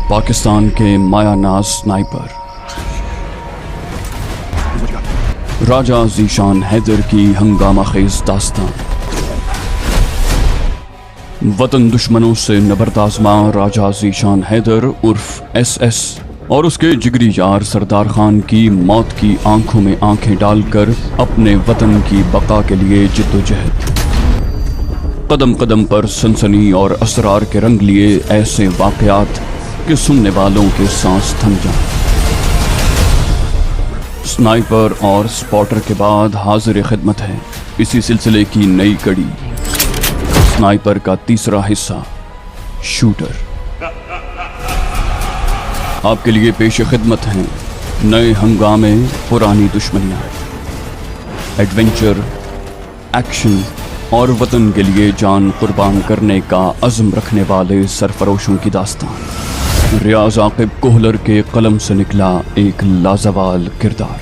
पाकिस्तान के मायानाज स्नाइपर राजा ज़ीशान हैदर की हंगामा खेज दास्तान। वतन दुश्मनों से नबरदाज़मा राजा ज़ीशान हैदर उर्फ SS और उसके जिगरी यार सरदार खान की मौत की आंखों में आंखें डालकर अपने वतन की बका के लिए जिद्दोजहद। कदम कदम पर सनसनी और असरार के रंग लिए ऐसे वाक़यात कि सुनने वालों के सांस थम जाएं। स्नाइपर और स्पॉटर के बाद हाजिर खिदमत है इसी सिलसिले की नई कड़ी, स्नाइपर का तीसरा हिस्सा शूटर। आपके लिए पेश खिदमत हैं नए हंगामे, पुरानी दुश्मनियाँ, एडवेंचर, एक्शन और वतन के लिए जान कुर्बान करने का अज़्म रखने वाले सरफरोशों की दास्तान। रियाज आकिब कोहलर के कलम से निकला एक लाजवाल किरदार।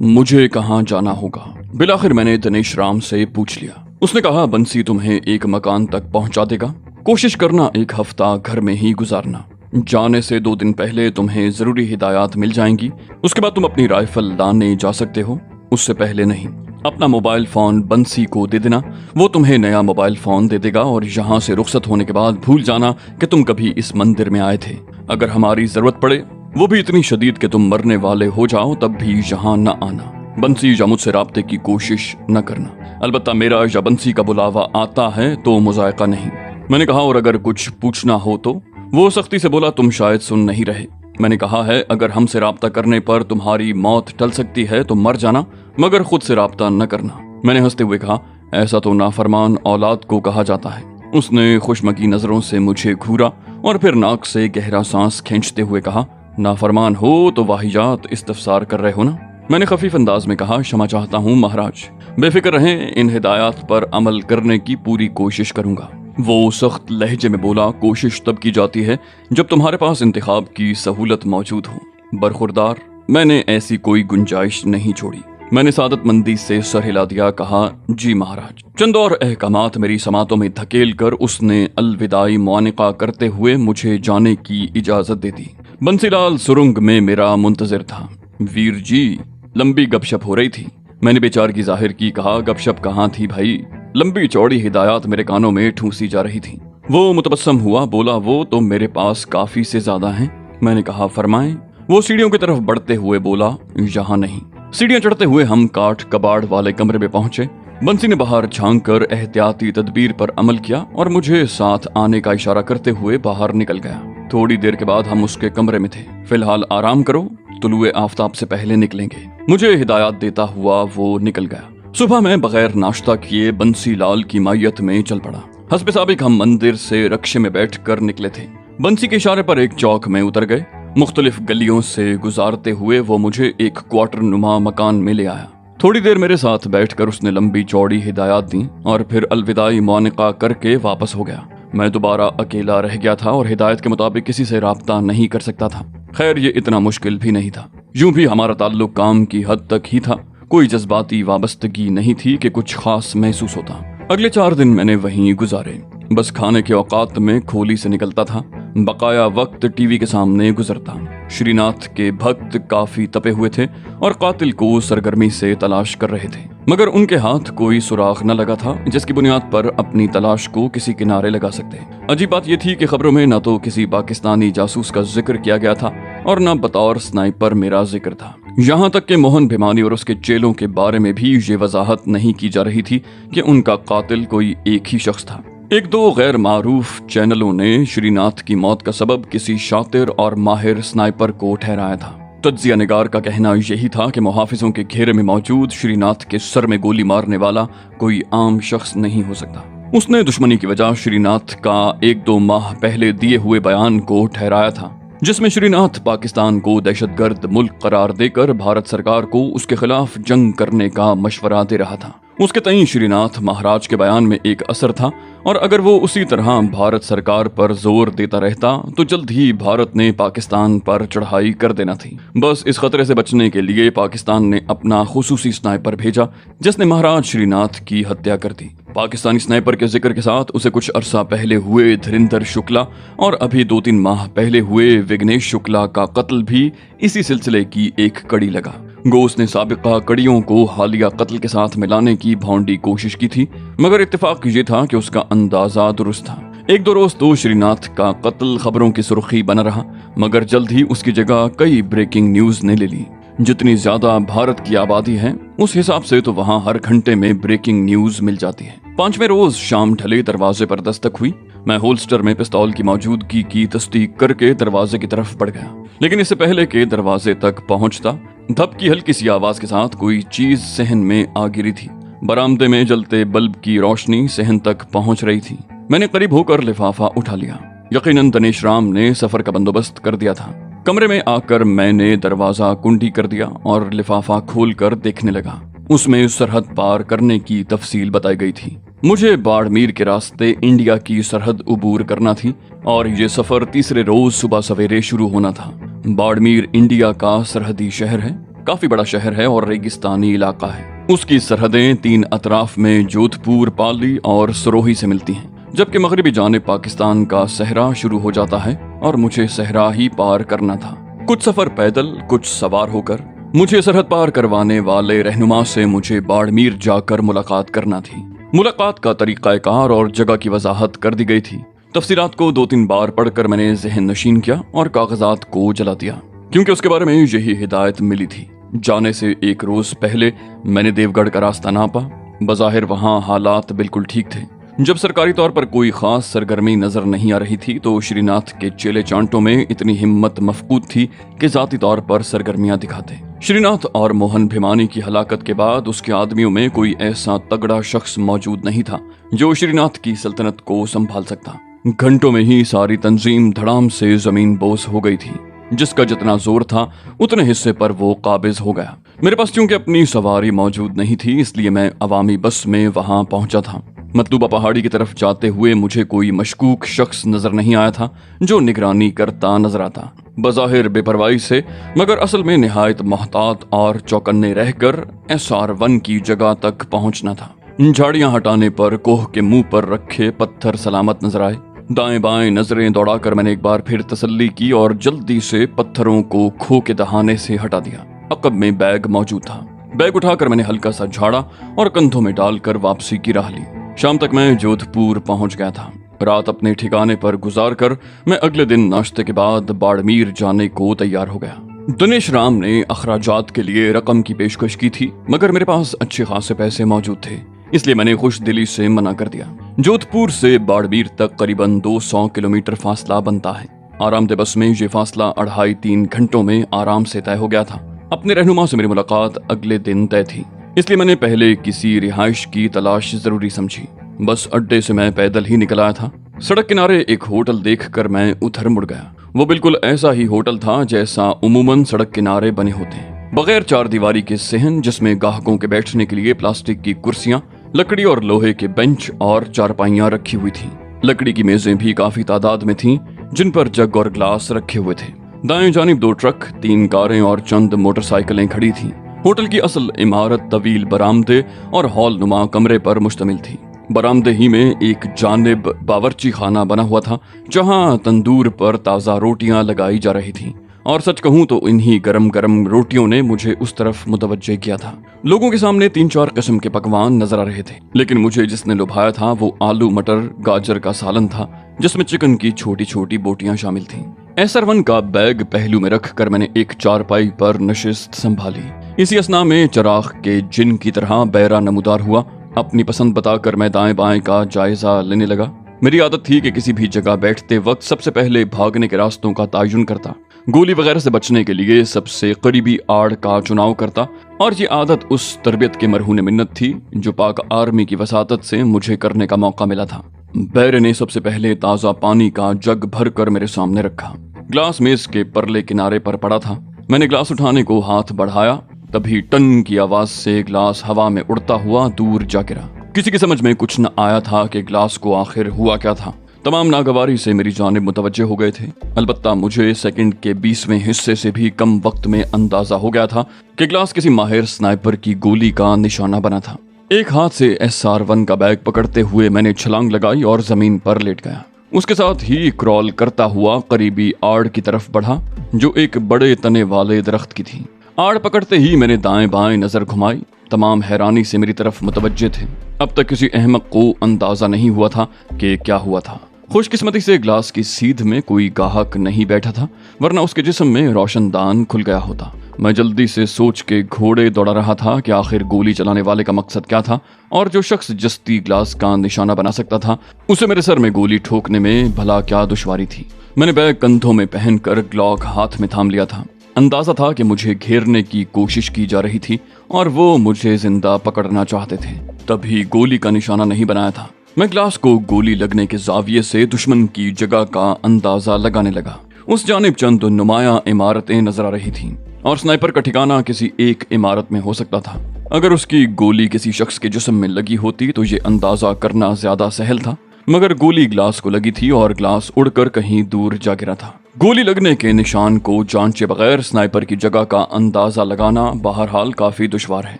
मुझे कहाँ जाना होगा? बिलाखिर मैंने दिनेश राम से पूछ लिया। उसने कहा, बंसी तुम्हें एक मकान तक पहुंचा देगा। कोशिश करना एक हफ्ता घर में ही गुजारना। जाने से 2 दिन पहले तुम्हें जरूरी हिदायत मिल जाएंगी। उसके बाद तुम अपनी राइफल लाने जा सकते हो, उससे पहले नहीं। अपना मोबाइल फोन बंसी को दे देना, वो तुम्हें नया मोबाइल फोन दे देगा और यहाँ से रुखसत होने के बाद भूल जाना कि तुम कभी इस मंदिर में आए थे। अगर हमारी जरूरत पड़े, वो भी इतनी शदीद कि तुम मरने वाले हो जाओ, तब भी यहाँ न आना। बंसी या मुझसे राब्ते की कोशिश न करना। अलबत्ता मेरा या बंसी का बुलावा आता है तो मुज़ायका नहीं। मैंने कहा, और अगर कुछ पूछना हो तो? वो सख्ती से बोला, तुम शायद सुन नहीं रहे। मैंने कहा है, अगर हमसे राब्ता करने पर तुम्हारी मौत टल सकती है तो मर जाना, मगर खुद से राब्ता न करना। मैंने हंसते हुए कहा, ऐसा तो नाफरमान औलाद को कहा जाता है। उसने खुशमकी नजरों से मुझे घूरा और फिर नाक से गहरा सांस खींचते हुए कहा, नाफरमान हो तो वाहियात इस्तफसार कर रहे हो ना? मैंने खफीफ अंदाज में कहा, क्षमा चाहता हूँ महाराज, बेफिक्र रहें, इन हिदायत पर अमल करने की पूरी कोशिश करूंगा। वो सख्त लहजे में बोला, कोशिश तब की जाती है जब तुम्हारे पास इंतखाब की सहूलत मौजूद हो। बरखुरदार, मैंने ऐसी कोई गुंजाइश नहीं छोड़ी। मैंने सादतमंदी से सर हिला दिया, कहा, जी महाराज। चंद और अहकामात मेरी समातों में धकेल कर उसने अलविदाई मुआनिका करते हुए मुझे जाने की इजाजत दे दी। बंसीलाल सुरंग में मेरा मुंतजिर था। वीर जी, लंबी गपशप हो रही थी। मैंने बेचारगी जाहिर की, कहा, गपशप कहाँ थी भाई, लंबी चौड़ी हिदायत मेरे कानों में ठूंसी जा रही थी। वो मुतबस्सम हुआ, बोला, वो तो मेरे पास काफी से ज्यादा हैं। मैंने कहा, फरमाएं। वो सीढ़ियों की तरफ बढ़ते हुए बोला, यहाँ नहीं। सीढ़ियां चढ़ते हुए हम काठ कबाड़ वाले कमरे में पहुंचे। बंसी ने बाहर झांक कर एहतियाती तदबीर पर अमल किया और मुझे साथ आने का इशारा करते हुए बाहर निकल गया। थोड़ी देर के बाद हम उसके कमरे में थे। फिलहाल आराम करो, तुलुए आफताब से पहले निकलेंगे। मुझे हिदायत देता हुआ वो निकल गया। सुबह मैं बगैर नाश्ता किए बंसी लाल की मायत में चल पड़ा। हस्बे साबिक हम मंदिर से रक्शे में बैठ कर निकले थे। बंसी के इशारे पर एक चौक में उतर गए। मुख्तलिफ गलियों से गुजारते हुए वो मुझे एक क्वार्टर नुमा मकान में ले आया। थोड़ी देर मेरे साथ बैठकर उसने लंबी चौड़ी हिदायत दी और फिर अलविदाई मुआनिका करके वापस हो गया। मैं दोबारा अकेला रह गया था और हिदायत के मुताबिक किसी से राब्ता नहीं कर सकता था। खैर, ये इतना मुश्किल भी नहीं था। यूं भी हमारा ताल्लुक काम की हद तक ही था। कोई जज्बाती वाबस्तगी नहीं थी कि कुछ खास महसूस होता। अगले 4 दिन मैंने वहीं गुजारे। बस खाने के औकात में खोली से निकलता था, बकाया वक्त टीवी के सामने गुजरता। श्रीनाथ के भक्त काफी तपे हुए थे और कातिल को सरगर्मी से तलाश कर रहे थे, मगर उनके हाथ कोई सुराग न लगा था जिसकी बुनियाद पर अपनी तलाश को किसी किनारे लगा सकते। अजीब बात यह थी कि खबरों में न तो किसी पाकिस्तानी जासूस का जिक्र किया गया था और न बतौर स्नाइपर मेरा जिक्र था। यहाँ तक कि मोहन भिमानी और उसके चेलों के बारे में भी ये वजाहत नहीं की जा रही थी कि उनका कातिल कोई एक ही शख्स था। 1-2 गैर मारूफ चैनलों ने श्रीनाथ की मौत का सबब किसी शातिर और माहिर स्नाइपर को ठहराया था। तज्जिया निगार का कहना यही था कि मुहाफिजों के घेरे में मौजूद श्रीनाथ के सर में गोली मारने वाला कोई आम शख्स नहीं हो सकता। उसने दुश्मनी की वजह श्रीनाथ का 1-2 माह पहले दिए हुए बयान को ठहराया था, जिसमें श्रीनाथ पाकिस्तान को दहशतगर्द मुल्क करार देकर भारत सरकार को उसके खिलाफ जंग करने का मशवरा दे रहा था। उसके तईं श्रीनाथ महाराज के बयान में एक असर था और अगर वो उसी तरह भारत सरकार पर जोर देता रहता तो जल्द ही भारत ने पाकिस्तान पर चढ़ाई कर देना थी। बस इस खतरे से बचने के लिए पाकिस्तान ने अपना खुसूसी स्नाइपर भेजा जिसने महाराज श्रीनाथ की हत्या कर दी। पाकिस्तानी स्नाइपर के जिक्र के साथ उसे कुछ अरसा पहले हुए धीरेंद्र शुक्ला और अभी 2-3 माह पहले हुए विघ्नेश शुक्ला का कत्ल भी इसी सिलसिले की एक कड़ी लगा। गो उसने साबिका कड़ियों को हालिया कत्ल के साथ मिलाने की भौंडी कोशिश की थी, मगर इत्तेफाक ये था कि उसका अंदाजा दुरुस्त था। 1-2 रोज तो श्रीनाथ का कत्ल खबरों की सुर्खी बना रहा, मगर जल्द ही उसकी जगह कई ब्रेकिंग न्यूज ने ले ली। जितनी ज्यादा भारत की आबादी है उस हिसाब से तो वहाँ हर घंटे में ब्रेकिंग न्यूज मिल जाती है। 5वें रोज शाम ढले दरवाजे पर दस्तक हुई। मैं होल्स्टर में पिस्तौल की मौजूदगी की तस्दीक करके दरवाजे की तरफ बढ़ गया, लेकिन इससे पहले के दरवाजे तक पहुंचता धप की हल्की सी आवाज के साथ कोई चीज सहन में आ गिरी थी। बरामदे में जलते बल्ब की रोशनी सहन तक पहुंच रही थी। मैंने करीब होकर लिफाफा उठा लिया। यकीनन दिनेश राम ने सफर का बंदोबस्त कर दिया था। कमरे में आकर मैंने दरवाजा कुंडी कर दिया और लिफाफा खोलकर देखने लगा। उसमें सरहद पार करने की तफसील बताई गई थी। मुझे बाड़मेर के रास्ते इंडिया की सरहद उबूर करना थी और ये सफर तीसरे रोज सुबह सवेरे शुरू होना था। बाड़मेर इंडिया का सरहदी शहर है, काफी बड़ा शहर है और रेगिस्तानी इलाका है। उसकी सरहदें 3 अतराफ में जोधपुर, पाली और सरोही से मिलती हैं, जबकि मगरबी जाने पाकिस्तान का सहरा शुरू हो जाता है और मुझे सहरा ही पार करना था। कुछ सफर पैदल, कुछ सवार होकर। मुझे सरहद पार करवाने वाले रहनुमा से मुझे बाड़मेर जाकर मुलाकात करना थी। मुलाकात का तरीकाकार और जगह की वजाहत कर दी गई थी। तफसीलात को 2-3 बार पढ़कर मैंने जहन नशीन किया और कागजात को जला दिया, क्योंकि उसके बारे में यही हिदायत मिली थी। जाने से 1 रोज पहले मैंने देवगढ़ का रास्ता नापा। बज़ाहिर वहाँ हालात बिल्कुल ठीक थे। जब सरकारी तौर पर कोई खास सरगर्मी नजर नहीं आ रही थी तो श्रीनाथ के चेले चांटों में इतनी हिम्मत मफकूद थी कि जाती तौर पर सरगर्मियां दिखाते। श्रीनाथ और मोहन भिमानी की हलाकत के बाद उसके आदमियों में कोई ऐसा तगड़ा शख्स मौजूद नहीं था जो श्रीनाथ की सल्तनत को संभाल सकता। घंटों में ही सारी तंजीम धड़ाम से जमीन बोस हो गई थी। जिसका जितना जोर था उतने हिस्से पर वो काबिज हो गया। मेरे पास चूंकि अपनी सवारी मौजूद नहीं थी, इसलिए मैं अवामी बस में वहां पहुंचा था। मतलूबा पहाड़ी की तरफ जाते हुए मुझे कोई मशकूक शख्स नजर नहीं आया था जो निगरानी करता नजर आता। बज़ाहिर बेपरवाही से, मगर असल में निहायत मोहतात और चौकन्ने रहकर SR1 की जगह तक पहुंचना था। झाड़ियां हटाने पर कोह के मुंह पर रखे पत्थर सलामत नजर आए। दाएं बाएं नजरें दौड़ाकर मैंने एक बार फिर तसल्ली की और जल्दी से पत्थरों को खो के दहाने से हटा दिया। अकब में बैग मौजूद था। बैग उठाकर मैंने हल्का सा झाड़ा और कंधों में डालकर वापसी की राह ली। शाम तक मैं जोधपुर पहुंच गया था। रात अपने ठिकाने पर गुजार कर मैं अगले दिन नाश्ते के बाद बाड़मेर जाने को तैयार हो गया। दिनेश राम ने अखराजात के लिए रकम की पेशकश की थी, मगर मेरे पास अच्छे खासे पैसे मौजूद थे, इसलिए मैंने खुश दिली से मना कर दिया। जोधपुर से बाड़मेर तक करीबन 200 किलोमीटर फासला बनता है। आरामदेह बस में ये फासला 2.5-3 घंटों में आराम से तय हो गया था। अपने रहनुमा से मेरी मुलाकात अगले दिन तय थी, इसलिए मैंने पहले किसी रिहाइश की तलाश जरूरी समझी। बस अड्डे से मैं पैदल ही निकल आया था। सड़क किनारे एक होटल देखकर मैं उधर मुड़ गया। वो बिल्कुल ऐसा ही होटल था जैसा उमूमन सड़क किनारे बने होते हैं, बगैर 4 दीवारी के सहन जिसमें ग्राहकों के बैठने के लिए प्लास्टिक की कुर्सियां, लकड़ी और लोहे के बेंच और चारपाइयां रखी हुई थी। लकड़ी की मेजें भी काफी तादाद में थीं, जिन पर जग और ग्लास रखे हुए थे। दाएं जानिब 2 ट्रक, 3 कारें और चंद मोटरसाइकिलें खड़ी थीं। होटल की असल इमारत तवील बरामदे और हॉल नुमा कमरे पर मुश्तमिल थी। बरामदे ही में एक जानिब बावर्ची खाना बना हुआ था, जहां तंदूर पर ताज़ा रोटियां लगाई जा रही थीं, और सच कहूं तो इन्हीं गरम गरम रोटियों ने मुझे उस तरफ मुतवज्जे किया था। लोगों के सामने 3-4 किस्म के पकवान नजर आ रहे थे, लेकिन मुझे जिसने लुभाया था वो आलू मटर गाजर का सालन था, जिसमें चिकन की छोटी छोटी बोटियां शामिल थीं। SR1 का बैग पहलू में रख कर मैंने एक चारपाई पर नशिस्त संभाली। इसी असना में चराग के जिन की तरह बैरा नमूदार हुआ। अपनी पसंद बताकर मैं दाएं बाएं का जायजा लेने लगा। मेरी आदत थी कि किसी भी जगह बैठते वक्त सबसे पहले भागने के रास्तों का तयन करता, गोली वगैरह से बचने के लिए सबसे करीबी आड़ का चुनाव करता, और ये आदत उस तरबियत के मरहून मिन्नत थी जो पाक आर्मी की वसातत से मुझे करने का मौका मिला था। बैरे ने सबसे पहले ताज़ा पानी का जग भर कर मेरे सामने रखा। ग्लास मेज के परले किनारे पर पड़ा था। मैंने ग्लास उठाने को हाथ बढ़ाया, तभी टन की आवाज से ग्लास हवा में उड़ता हुआ दूर जा गिरा। किसी की समझ में कुछ न आया था कि ग्लास को आखिर हुआ क्या था। तमाम नागवारी से मेरी जानिब मुतवज्जे हो गए थे। अलबत्ता मुझे सेकंड के 20वें हिस्से से भी कम वक्त में अंदाजा हो गया था कि ग्लास किसी माहिर स्नाइपर की गोली का निशाना बना था। एक हाथ से SR1 का बैग पकड़ते हुए मैंने छलांग लगाई और जमीन पर लेट गया। उसके साथ ही क्रॉल करता हुआ करीबी आड़ की तरफ बढ़ा जो एक बड़े तने वाले दरख्त की थी। आड़ पकड़ते ही मैंने दाएं बाएं नजर घुमाई। तमाम हैरानी से मेरी तरफ मुतवज्जे थे। अब तक किसी अहमक को अंदाजा नहीं हुआ था कि क्या हुआ था। खुशकिस्मती से ग्लास की सीध में कोई गाहक नहीं बैठा था, वरना उसके जिस्म में रोशनदान खुल गया होता। मैं जल्दी से सोच के घोड़े दौड़ा रहा था कि आखिर गोली चलाने वाले का मकसद क्या था और जो शख्स जस्ती ग्लास का निशाना बना सकता था उसे मेरे सर में गोली ठोकने में भला क्या दुश्वारी थी। मैंने बैग कंधों में पहनकर ग्लॉक हाथ में थाम लिया था। अंदाजा था कि मुझे घेरने की कोशिश की जा रही थी और वो मुझे जिंदा पकड़ना चाहते थे। तभी गोली का निशाना नहीं बनाया था। मैं ग्लास को गोली लगने के जाविये से दुश्मन की जगह का अंदाजा लगाने लगा। उस जानिब चंद नुमाया इमारतें नजर आ रही थीं और स्नाइपर का ठिकाना किसी एक इमारत में हो सकता था। अगर उसकी गोली किसी शख्स के जिस्म में लगी होती तो ये अंदाजा करना ज्यादा सहल था, मगर गोली ग्लास को लगी थी और ग्लास उड़कर कहीं दूर जा गिरा था। गोली लगने के निशान को जांचे बगैर स्नाइपर की जगह का अंदाजा लगाना बहरहाल काफी दुश्वार है।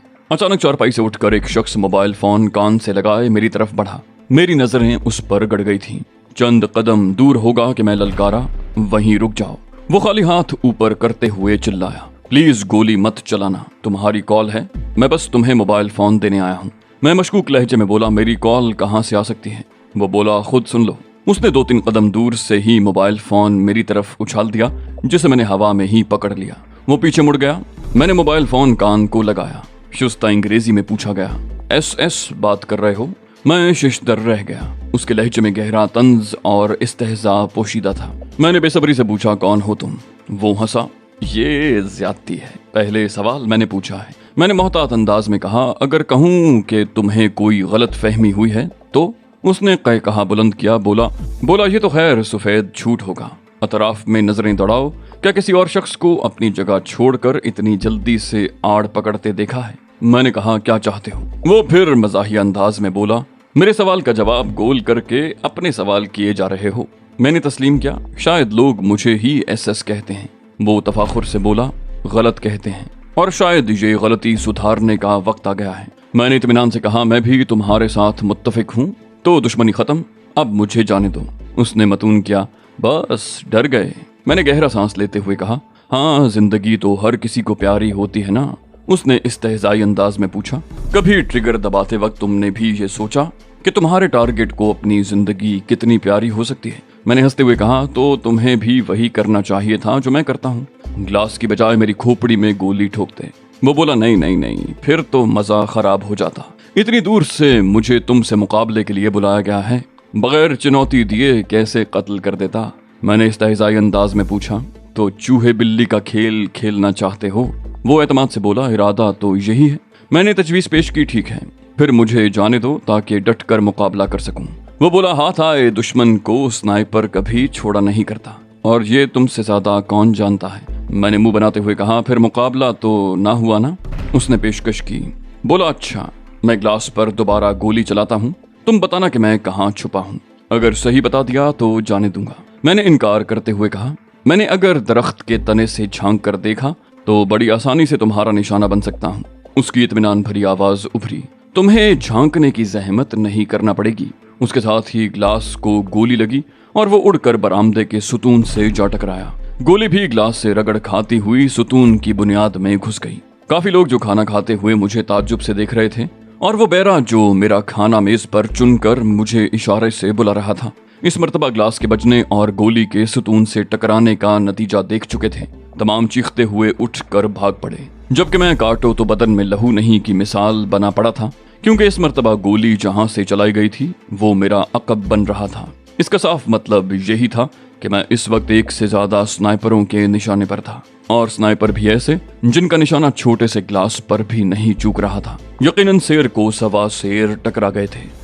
अचानक चारपाई से उठकर एक शख्स मोबाइल फोन कान से लगाए मेरी तरफ बढ़ा। मेरी नजरें उस पर गड़ गई थीं। चंद कदम दूर होगा कि मैं ललकारा, वहीं रुक जाओ। वो खाली हाथ ऊपर करते हुए चिल्लाया, प्लीज गोली मत चलाना, तुम्हारी कॉल है, मैं बस तुम्हें मोबाइल फोन देने आया हूँ। मैं मशकूक लहजे में बोला, मेरी कॉल कहाँ से आ सकती है? वो बोला, खुद सुन लो। उसने 2-3 कदम दूर से ही मोबाइल फोन मेरी तरफ उछाल दिया, जिसे मैंने हवा में ही पकड़ लिया। वो पीछे मुड़ गया। मैंने मोबाइल फोन कान को लगाया। शुस्ता अंग्रेजी में पूछा गया, SS बात कर रहे हो? मैं शिशदर रह गया। उसके लहजे में गहरा तंज और इस्तेहजा पोशीदा था। मैंने बेसब्री से पूछा, कौन हो तुम? वो हंसा, ये ज्यादती है, पहले सवाल मैंने पूछा है। मैंने मोहतात अंदाज में कहा, अगर कहूँ कि तुम्हें कोई गलत फहमी हुई है तो? उसने कहा बुलंद किया, बोला ये तो खैर सफेद झूठ होगा। अतराफ में नजरें दौड़ाओ, क्या किसी और शख्स को अपनी जगह छोड़कर इतनी जल्दी से आड़ पकड़ते देखा है? मैंने कहा, क्या चाहते हो? वो फिर मजाहिया अंदाज में बोला, मेरे सवाल का जवाब गोल करके अपने सवाल किए जा रहे हो। मैंने तस्लीम किया, शायद लोग मुझे ही SS कहते हैं। वो तफाखुर से बोला, गलत कहते हैं और शायद ये गलती सुधारने का वक्त आ गया है। मैंने इत्मीनान से कहा, मैं भी तुम्हारे साथ मुत्तफिक हूँ, तो दुश्मनी खत्म, अब मुझे जाने दो। उसने मतून किया, बस डर गए? मैंने गहरा सांस लेते हुए कहा, हाँ, जिंदगी तो हर किसी को प्यारी होती है ना। उसने इस्तेहज़ाई अंदाज में पूछा, कभी ट्रिगर दबाते वक्त तुमने भी ये सोचा कि तुम्हारे टारगेट को अपनी जिंदगी कितनी प्यारी हो सकती है? मैंने हंसते हुए कहा, तो तुम्हें भी वही करना चाहिए था जो मैं करता हूँ, ग्लास की बजाय मेरी खोपड़ी में गोली ठोकते। वो बोला, नहीं, फिर तो मजा खराब हो जाता। इतनी दूर से मुझे तुमसे मुकाबले के लिए बुलाया गया है, बगैर चुनौती दिए कैसे कत्ल कर देता? मैंने इस्तेहज़ाई अंदाज में पूछा, तो चूहे बिल्ली का खेल खेलना चाहते हो? वो एतमाद से बोला, इरादा तो यही है। मैंने तजवीज़ पेश की, ठीक है, फिर मुझे जाने दो ताकि डट कर मुकाबला कर सकूं। वो बोला, हाथ आए दुश्मन को स्नाइपर कभी छोड़ा नहीं करता, और ये तुमसे ज्यादा कौन जानता है? मैंने मुंह बनाते हुए कहा, फिर मुकाबला तो ना हुआ ना? उसने पेशकश की। बोला, अच्छा, मैं ग्लास पर दोबारा गोली चलाता हूँ, तुम बताना कि मैं कहाँ छुपा हूँ। अगर सही बता दिया तो जाने दूंगा। मैंने इनकार करते हुए कहा, मैंने अगर दरख्त के तने से झांक कर देखा तो बड़ी आसानी से तुम्हारा निशाना बन सकता हूँ। उसकी इत्मीनान भरी आवाज उभरी, तुम्हें झांकने की जहमत नहीं करना पड़ेगी। उसके साथ ही ग्लास को गोली लगी और वो उड़कर बरामदे के सुतून से जा टकराया। गोली भी ग्लास से रगड़ खाती हुई सुतून की बुनियाद में घुस गई। काफी लोग जो खाना खाते हुए मुझे ताज्जुब से देख रहे थे और वो बैरा जो मेरा खाना मेज पर चुनकर मुझे इशारे से बुला रहा था, इस मर्तबा ग्लास के बजने और गोली के सुतून से टकराने का नतीजा देख चुके थे। तमाम चीखते हुए उठकर भाग पड़े, जबकि मैं काटो तो बदन में लहू नहीं की मिसाल बना पड़ा था, क्योंकि इस मर्तबा गोली जहां से चलाई गई थी वो मेरा अकब बन रहा था। इसका साफ मतलब यही था कि मैं इस वक्त एक से ज्यादा स्नाइपरों के निशाने पर था, और स्नाइपर भी ऐसे जिनका निशाना छोटे से ग्लास पर भी नहीं चूक रहा था। यकीनन शेर को सवा शेर टकरा गए थे।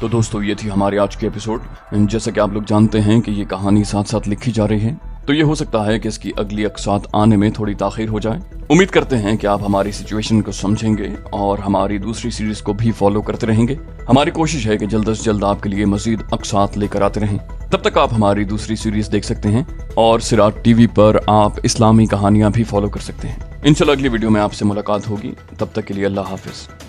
तो दोस्तों, ये थी हमारी आज की एपिसोड। जैसा कि आप लोग जानते हैं कि ये कहानी साथ साथ लिखी जा रही है, तो ये हो सकता है कि इसकी अगली अक़सात आने में थोड़ी ताख़ीर हो जाए। उम्मीद करते हैं कि आप हमारी सिचुएशन को समझेंगे और हमारी दूसरी सीरीज को भी फॉलो करते रहेंगे। हमारी कोशिश है कि जल्द से जल्द आपके लिए मजीद अक़सात लेकर आते रहें। तब तक आप हमारी दूसरी सीरीज देख सकते हैं और सिराज टीवी पर आप इस्लामी कहानियां भी फॉलो कर सकते हैं। इंशाल्लाह अगली वीडियो में आपसे मुलाकात होगी, तब तक के लिए अल्लाह हाफिज।